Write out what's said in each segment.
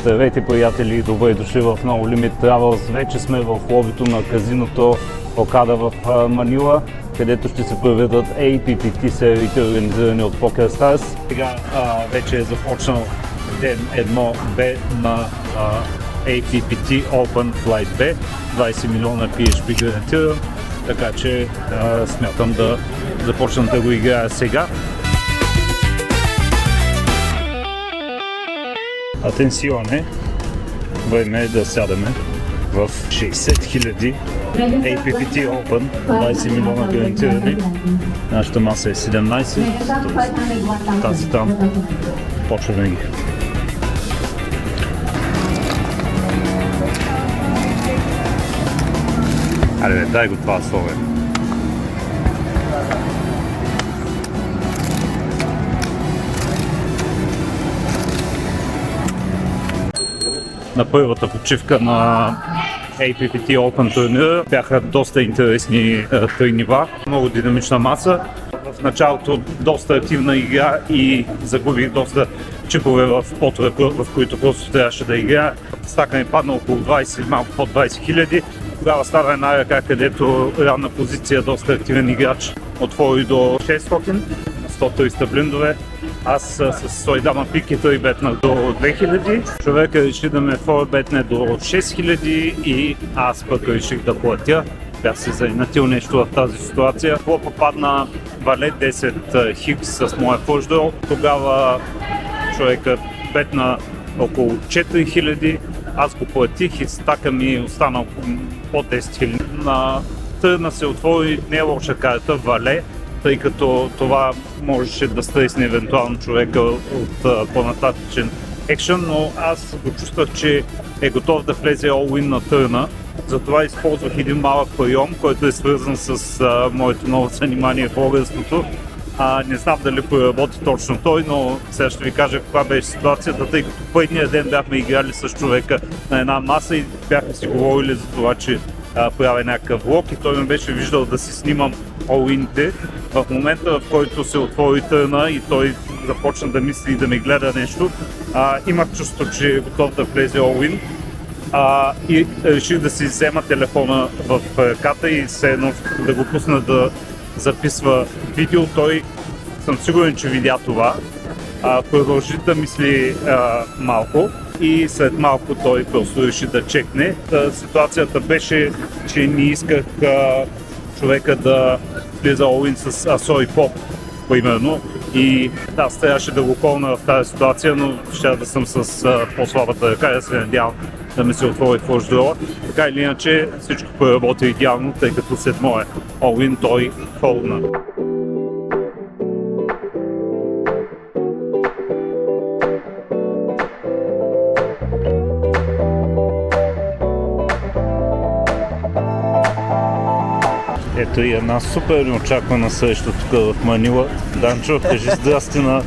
Здравейте, приятели, и добре дошли в No Limit Travels. Вече сме в лобито на казиното Окада в Манила, където ще се проведат APPT сериите, организирани от PokerStars. Сега вече е започнал ден 1B на APPT Open Flight B. 20 милиона PHP гарантирам, така че смятам да започна да го играя сега. Атенсионе, време е да сядаме в 60 000 APPT Open, 20 милиона гарантирани. Нашата маса е 17, тази там. Почваме ги. Айде, дай го това слове. На първата почивка на APPT Open турнира бяха доста интересни три нива, много динамична маса. В началото доста активна игра и загубих доста чипове в потове, в които просто трябваше да играя. Стака ми падна около 20, малко под 20 хиляди. Тогава става една ръка, където ранна позиция, доста активен играч отвори до 600, 100-300 блиндове. Аз с Сойдама пик и той бетнах до 2000. Човека реши да ме форбетне до 6000 и аз пък реших да платя. Бях се заинатил нещо в тази ситуация. Флопа падна вале 10 хикс с моя форшдрол. Тогава човека бетна около 4000. Аз го платих и стака ми остана под 10 000. На търна се отвори не лоша карта вале, тъй като това можеше да стресне евентуално човека от по-нататъчен екшън, но аз го чувствах, че е готов да влезе all-in на търна. Затова използвах един малък прием, който е свързан с моето ново занимание в българското. Не знам дали проработи точно той, но сега ще ви кажа каква беше ситуацията, тъй като първия ден бяхме играли с човека на една маса и бяхме си говорили за това, че правя някакъв влог и той ме беше виждал да си снимам all-in-те. В момента, в който се отвори търна и той започна да мисли и да ме гледа нещо, имах чувство, че е готов да влезе all-in. И реших да си взема телефона в ръката и все едно да го пусна да записва видео. Той, съм сигурен, че видя това. Продължи да мисли малко и след малко той просто реши да чекне. Ситуацията беше, че не исках човека да влиза all-in с Асой Поп, примерно. И аз трябваше да го колна в тази ситуация, но ще да съм с по-слабата ръка и да се надявам да ми се отвори форшдрола. Така или иначе всичко проработи идеално, тъй като след моя all-in той колна. Ето и една супер неочаквана среща тук в Манила. Данчо, кажи здрасти на,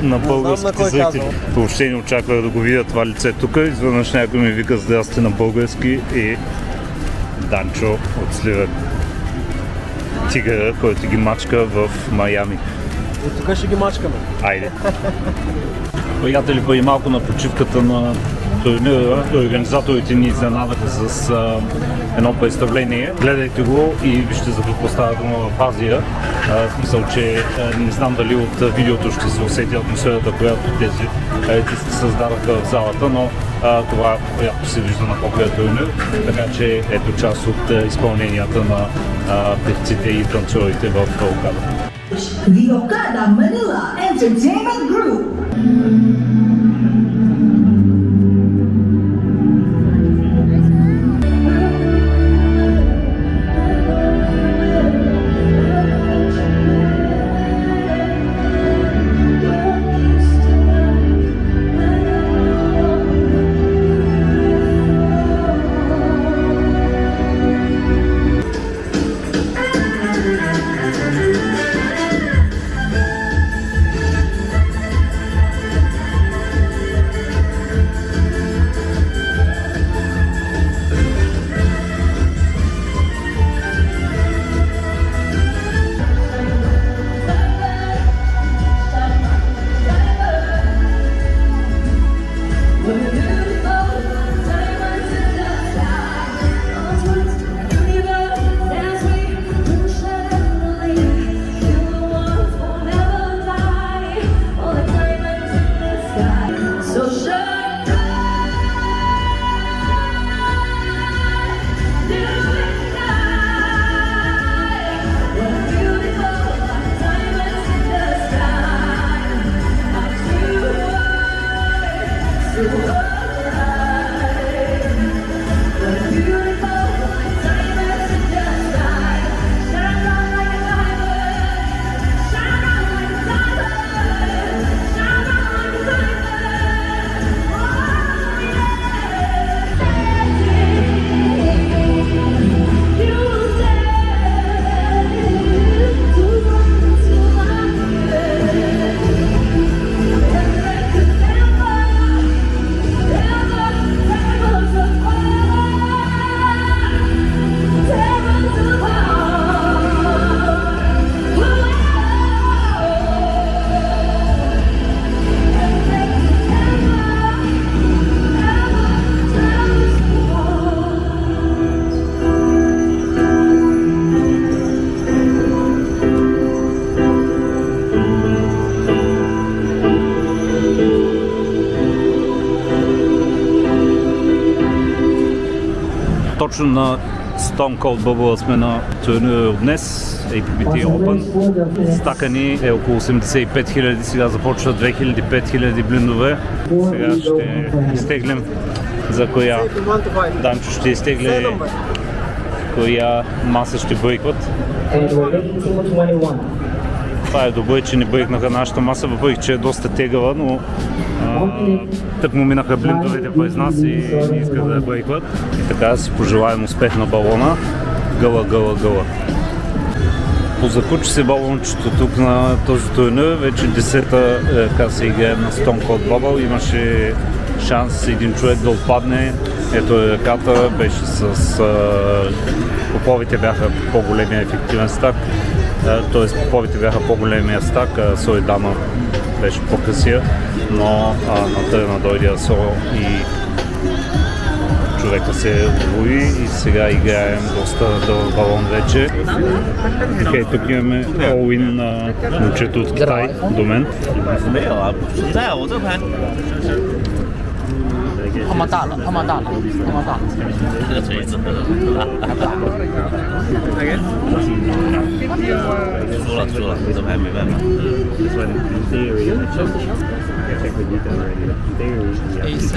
на българските зрители. Въобще не очаквах да го видя това лице тук. Изведнъж някой ми вика здрасти на български и Данчо от Сливен. Тигъра, който ги мачка в Майами. И тук ще ги мачкаме. Айде. Приятели, преди малко на почивката на турнира, организаторите ни изненадаха с едно представление. Гледайте го и вижте за какво става дума в Азия. В смисъл, че не знам дали от видеото ще се усети атмосферата, която тези артисти създадаха в залата, но това приятно се вижда на покрия турнир. Така че ето част от изпълненията на певците и танцорите в Окада. The Okada Manila Entertainment Group. Точно на Stone Cold Bubble сме на турнира от днес, APPT Open. Стака ни е около 85 000, сега започва 2000-5000 блиндове. Сега ще изтеглим за коя Данчо ще изтегли коя маса ще бъйкват. Това е добре, че не бъйкнаха нашата маса, въпреки че е доста тегава, но тък му минаха блиндовете през нас и не искат да я бъйкват. И така си пожелаем успех на балона. Гъла, гъла, гъла. Позакучи се балончето тук на този турнир. Вече 10-та ръка се играе на Stone Cold Bubble. Имаше шанс един човек да отпадне. Ето е ръката, беше с... поповите бяха по-големия ефективен стак. Т.е. поповите бяха по-големия стак, а Соидана беше по-късия, но на търна дойде Асо и човека се отвои и сега играем доста дълъг балон вече. Окей, тук имаме all-in на момчето от Китай до мен. 泡沫大了，泡沫大了，泡沫大了。这个锤子，输了，这牌没办法。A3。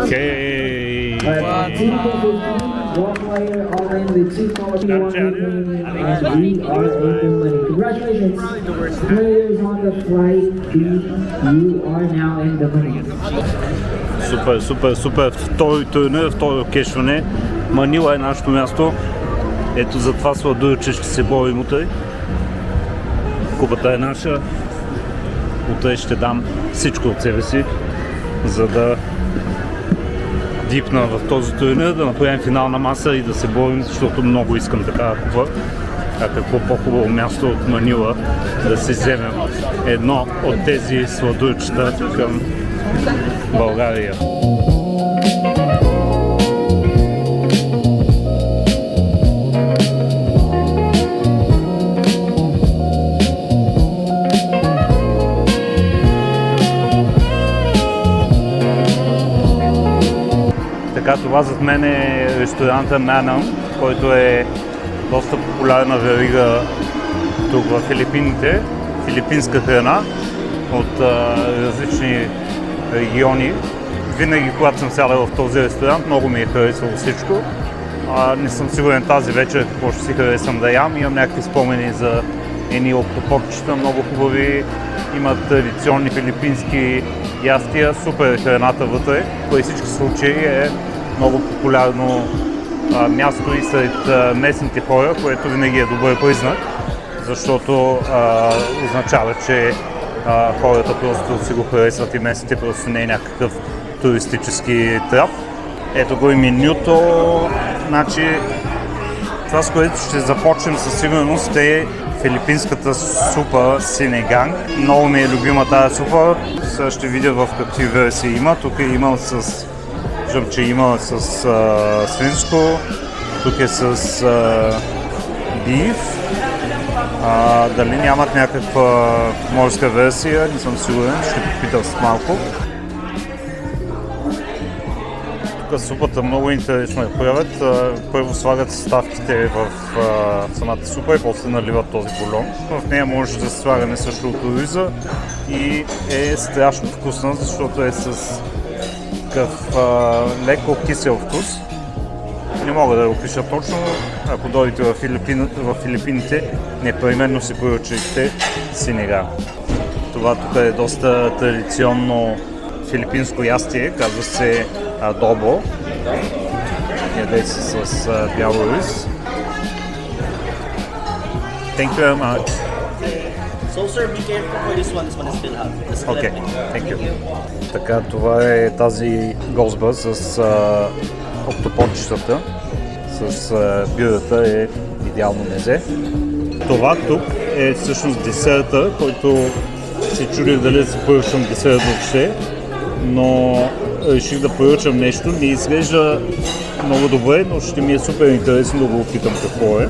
Okay. One player all in with 2 cards, and we are open money. Congratulations, players on the flight B. You are now in the money. Супер. Втори турнир, второ кешване. Манила е нашето място. Ето за това сладуя, че ще се борим утре. Купата е наша. Утре ще дам всичко от себе си, за да дипна в този турнир, да направим финална маса и да се борим, защото много искам такава купа. А какво по-хубаво място от Манила да си вземем едно от тези сладурчета към България. Така, това зад мен е ресторанта Manam, който е доста популярна верига тук в Филипините. Филипинска храна от различни региони. Винаги, когато съм сядал в този ресторант, много ми е харесвало всичко. Не съм сигурен тази вечер какво ще си харесвам да ям. Имам някакви спомени за едни октоподчета, много хубави. Имат традиционни филипински ястия, супер е храната вътре. При всички случаи е много популярно място и сред местните хора, което винаги е добър признак, защото означава, че хората просто си го харесват и местните, просто не е някакъв туристически трап. Ето го и менюто. Значи, това, с което ще започнем със сигурност, е филипинската супа синеганг. Много ми е любима тази супа. Сега ще видя в какви версии има. Тук е имал с... Виждам, че има с свинско. Тук е с биф. Дали нямат някаква морска версия, не съм сигурен. Ще попитам с малко. Тук супата много интересно я правят. Първо слагат съставките в самата супа и после наливат този бульон. В нея може да се слагане също от риза и е страшно вкусна, защото е с такъв леко кисел вкус. Не мога да го опиша точно. Ако дойдете в Филипините, непременно си поръчайте Сенегал. Това тук е доста традиционно филипинско ястие, казва се адобо. Яде се с бял рис. Thank you very much. So sir, be careful for this one. This one is still hot. The skillet Okay, meat. thank you. Така, това е тази гозба с октоподчетата. С бирата е идеално мезе. Това тук е всъщност десерта, който се чудих дали да се поръчам десерт въобще, но реших да поръчам нещо. Не изглежда много добре, но ще ми е супер интересно да го опитам какво е.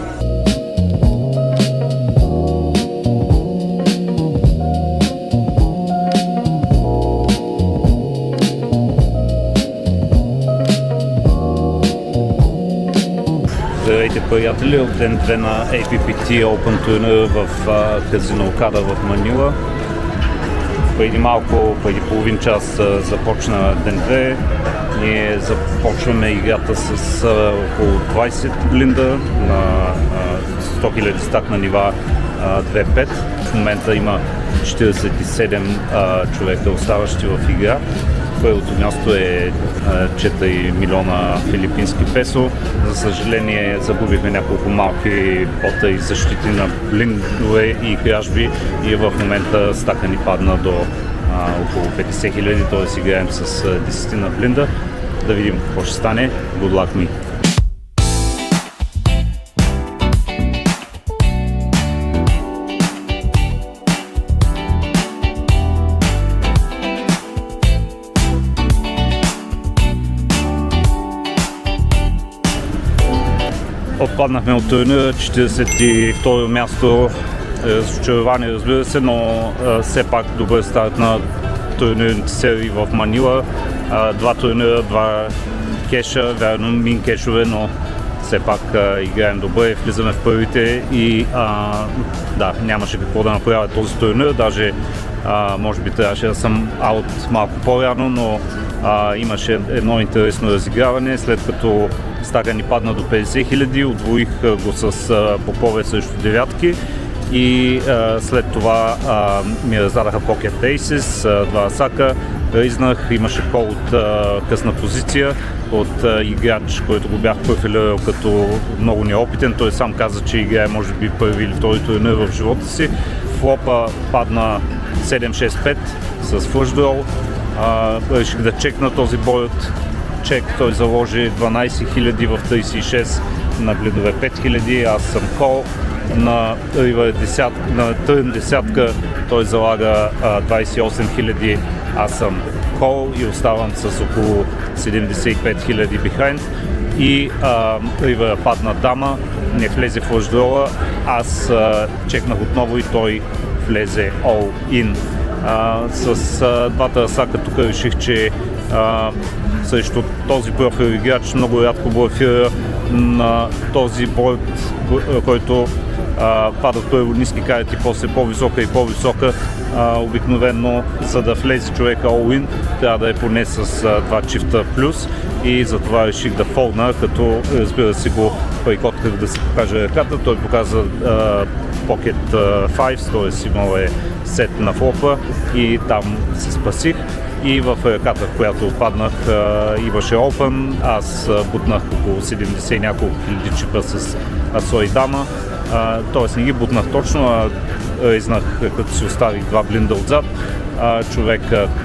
Здравейте, приятели, от ден 2 на APPT Open турнир в казино Окада в Манила. Преди малко, преди половин час започна ден 2. Ние започваме играта с около 20 блинда на 100 000 стак на нива 2-5. В момента има 47 човека оставащи в игра. Първото място е 4 милиона филипински песо. За съжаление загубихме няколко малки пота и защити на блиндове и кражби и в момента стака ни падна до около 50 000, т.е. играем с 10 на блинда. Да видим какво ще стане. Good luck me! Отпаднахме от турнира, 42-о място, разочарование, разбира се, но все пак добър старт на турнирните серии в Манила. Два турнира, два кеша, вярно мин кешове, но все пак играем добре, влизаме в първите и да, нямаше какво да направя този турнир, даже може би трябваше да съм аут малко по-рано, но имаше едно интересно разиграване, след като стака ни падна до 50 000, удвоих го с попове срещу девятки и след това ми раздадаха Pocket Aces, два асака, ризнах, имаше кол от късна позиция от играч, който го бях профилирал като много неопитен. Той сам каза, че играе може би първи или втори турнир в живота си. Флопа падна 7-6-5 с флъшдрол. Реших да чекна този борд. Чек, той заложи 12 000 в 36 на блидове 5000, аз съм кол. На търн десятка той залага 28 000, аз съм кол и оставам с около 75 000 behind. И ривъра падна дама, не влезе в лъждрола, аз чекнах отново и той влезе all in. С двата асака тук реших, че срещу този профил играч много рядко блъфира на този борд, който падат първо ниски карти, после по-висока и по-висока. Обикновено, за да влезе човека all-in, трябва да е поне с два чифта плюс и затова реших да фолдна, като разбира се го прикотках да си покажа ръката. Той показа Pocket 5, т.е. имал е сет на флопа и там се спасих. И в ръката, в която паднах, имаше Open, аз бутнах около 70 няколко хиляди чипа с асо и дама, т.е. не ги бутнах точно, а изнах, като си оставих два блинда отзад, човек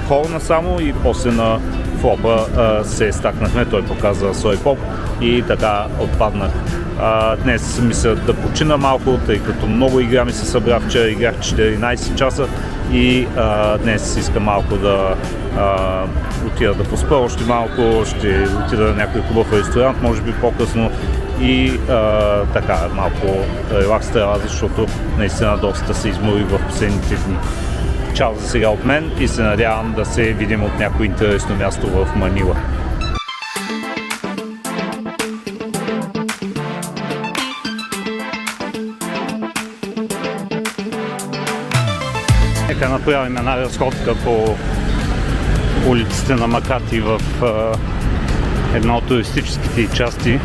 холна само и после на флопа се стакнахме, той показа асо и поп и така отпаднах. Днес мисля да почина малко, тъй като много игра ми се събра, вчера играх 14 часа и днес искам малко да отида да поспа още малко, ще отида на някой хубав ресторант, може би по-късно и така малко релакс трябва, защото наистина доста се изморих в последните дни. Чао за сега от мен и се надявам да се видим от някое интересно място в Манила. направим една разходка по улиците на Макати в една от туристическите части.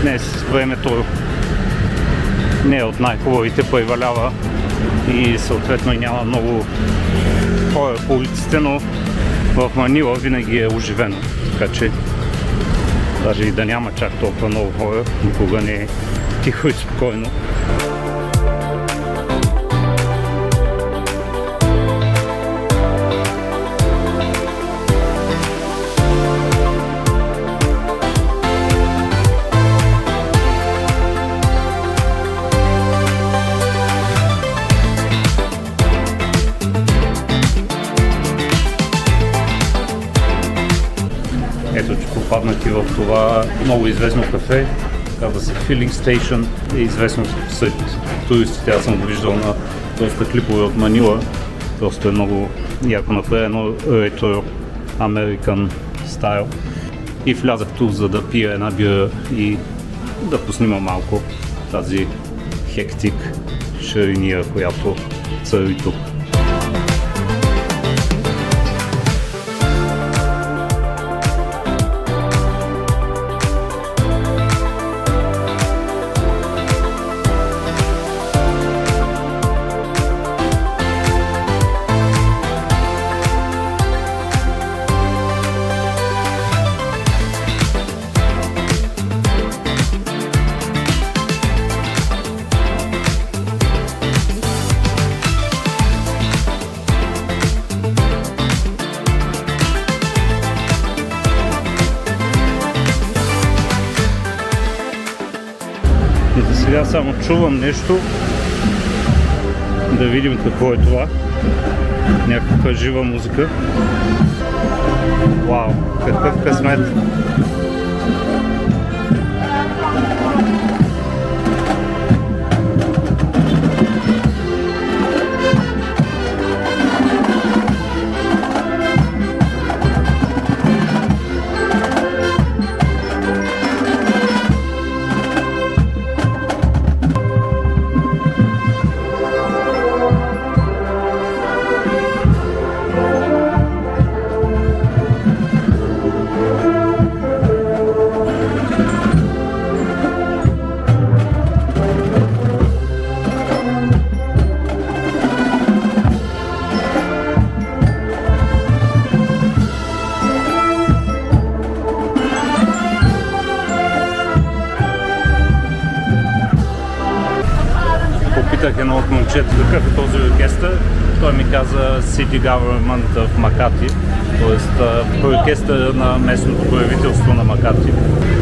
Днес времето не е от най-хубавите, превалява и съответно няма много хора по улиците, но в Манила винаги е оживено, така че даже и да няма чак толкова много хора, никога не е тихо и спокойно. Ето, че попаднах и в това много известно кафе, казва се Filling Station, е известно сред туристите, аз съм го виждал на доста клипове от Манила, просто е много яко направено, ретро American стайл. И влязах тук, за да пия една бира и да поснима малко тази хектик шариния, която цари тук. И за сега само чувам нещо. Да видим какво е това. Някаква жива музика. Вау, какъв късмет! Попитах едно от момчета какъв е този оркестър. Той ми каза City Government of Макати, т.е. оркестър на местното правителство на Макати.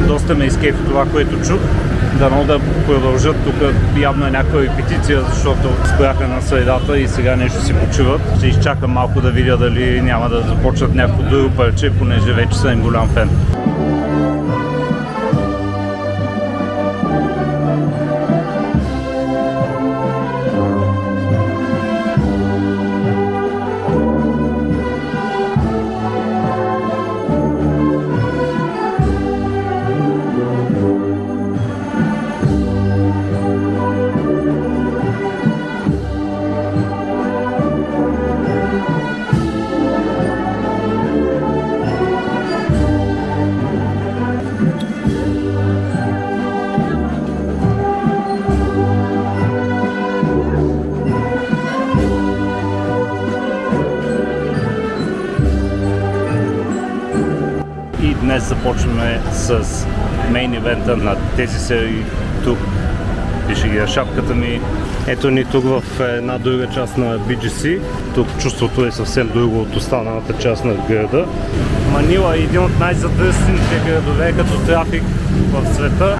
Доста ме изкефи това, което чух. Дано да продължат тук, явно е някаква репетиция, защото спряха на средата и сега нещо си почиват. Ще изчакам малко да видя дали няма да започнат някакво друго парче, понеже вече съм голям фен. И днес започваме с мейн ивента на тези серии. Тук пише ги шапката ми. Ето ни тук в една друга част на BGC. Тук чувството е съвсем друго от останалата част на града. Манила е един от най-задръстените градове като трафик в света.